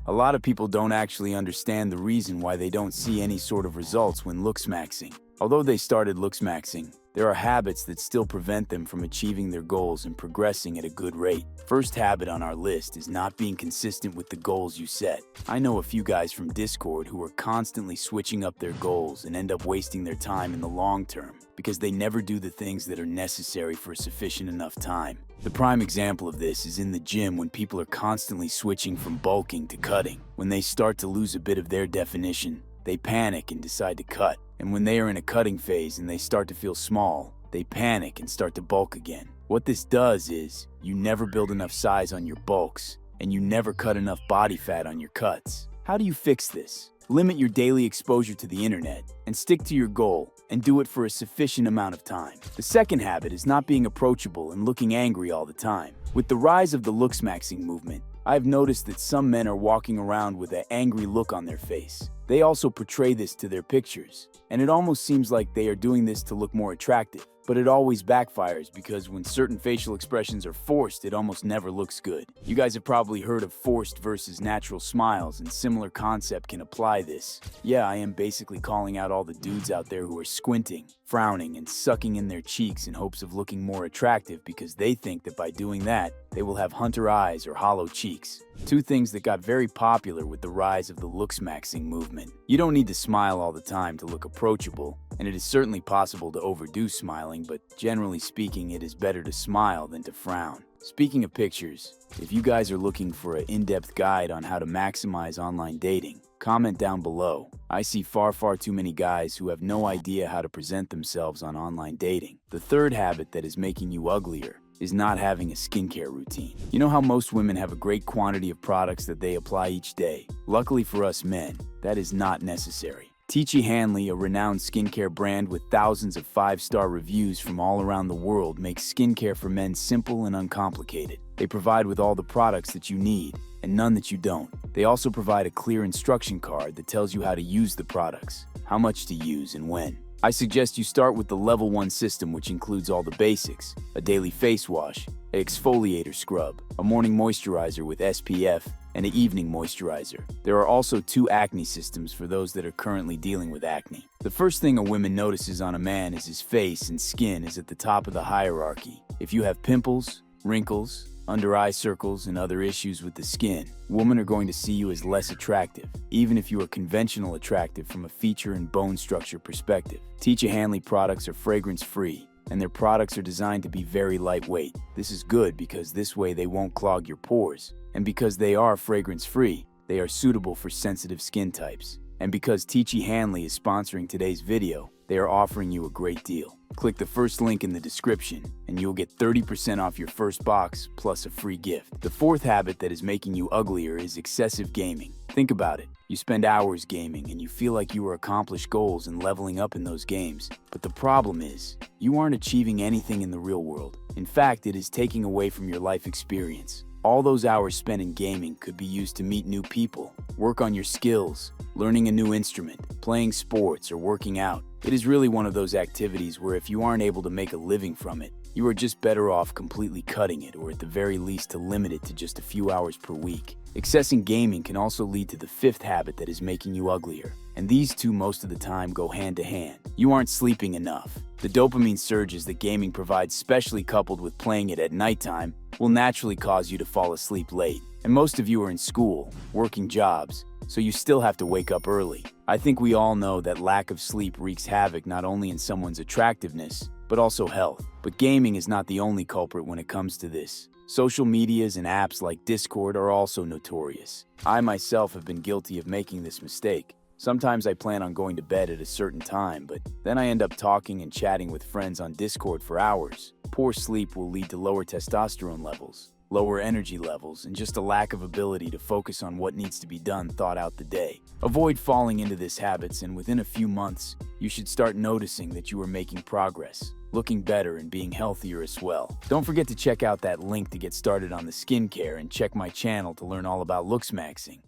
A lot of people don't actually understand the reason why they don't see any sort of results when looksmaxxing. Although they started looksmaxxing, there are habits that still prevent them from achieving their goals and progressing at a good rate. First habit on our list is not being consistent with the goals you set. I know a few guys from Discord who are constantly switching up their goals and end up wasting their time in the long term because they never do the things that are necessary for a sufficient enough time. The prime example of this is in the gym when people are constantly switching from bulking to cutting. When they start to lose a bit of their definition, they panic and decide to cut. And when they are in a cutting phase and they start to feel small, they panic and start to bulk again. What this does is, you never build enough size on your bulks, and you never cut enough body fat on your cuts. How do you fix this? Limit your daily exposure to the internet, and stick to your goal, and do it for a sufficient amount of time. The second habit is not being approachable and looking angry all the time. With the rise of the looksmaxxing movement, I've noticed that some men are walking around with an angry look on their face. They also portray this to their pictures, and it almost seems like they are doing this to look more attractive. But it always backfires because when certain facial expressions are forced, it almost never looks good. You guys have probably heard of forced versus natural smiles, and similar concept can apply this. Yeah, I am basically calling out all the dudes out there who are squinting, frowning, and sucking in their cheeks in hopes of looking more attractive because they think that by doing that, they will have hunter eyes or hollow cheeks. Two things that got very popular with the rise of the looksmaxxing movement. You don't need to smile all the time to look approachable, and it is certainly possible to overdo smiling, but generally speaking, it is better to smile than to frown. Speaking of pictures, if you guys are looking for an in-depth guide on how to maximize online dating, comment down below. I see far too many guys who have no idea how to present themselves on online dating. The third habit that is making you uglier is not having a skincare routine. You know how most women have a great quantity of products that they apply each day? Luckily for us men, that is not necessary. Teachy Hanley, a renowned skincare brand with thousands of 5-star reviews from all around the world, makes skincare for men simple and uncomplicated. They provide with all the products that you need, and none that you don't. They also provide a clear instruction card that tells you how to use the products, how much to use, and when. I suggest you start with the Level 1 system, which includes all the basics: a daily face wash, an exfoliator scrub, a morning moisturizer with SPF, and an evening moisturizer. There are also 2 acne systems for those that are currently dealing with acne. The first thing a woman notices on a man is his face and skin is at the top of the hierarchy. If you have pimples, wrinkles, under eye circles, and other issues with the skin, women are going to see you as less attractive, even if you are conventional attractive from a feature and bone structure perspective. Teachy Hanley products are fragrance-free, and their products are designed to be very lightweight. This is good because this way they won't clog your pores. And because they are fragrance-free, they are suitable for sensitive skin types. And because Teachy Hanley is sponsoring today's video, they are offering you a great deal. Click the first link in the description, and you'll get 30% off your first box, plus a free gift. The fourth habit that is making you uglier is excessive gaming. Think about it. You spend hours gaming, and you feel like you accomplish goals and leveling up in those games. But the problem is, you aren't achieving anything in the real world. In fact, it is taking away from your life experience. All those hours spent in gaming could be used to meet new people, work on your skills, learning a new instrument, playing sports, or working out. It is really one of those activities where if you aren't able to make a living from it, you are just better off completely cutting it, or at the very least to limit it to just a few hours per week. Excessive gaming can also lead to the fifth habit that is making you uglier, and these two most of the time go hand to hand. You aren't sleeping enough. The dopamine surges that gaming provides, especially coupled with playing it at nighttime, will naturally cause you to fall asleep late. And most of you are in school, working jobs, so you still have to wake up early. I think we all know that lack of sleep wreaks havoc not only in someone's attractiveness, but also health. But gaming is not the only culprit when it comes to this. Social medias and apps like Discord are also notorious. I myself have been guilty of making this mistake. Sometimes I plan on going to bed at a certain time, but then I end up talking and chatting with friends on Discord for hours. Poor sleep will lead to lower testosterone levels, lower energy levels, and just a lack of ability to focus on what needs to be done throughout the day. Avoid falling into these habits, and within a few months, you should start noticing that you are making progress, looking better, and being healthier as well. Don't forget to check out that link to get started on the skincare, and check my channel to learn all about Looksmaxxing.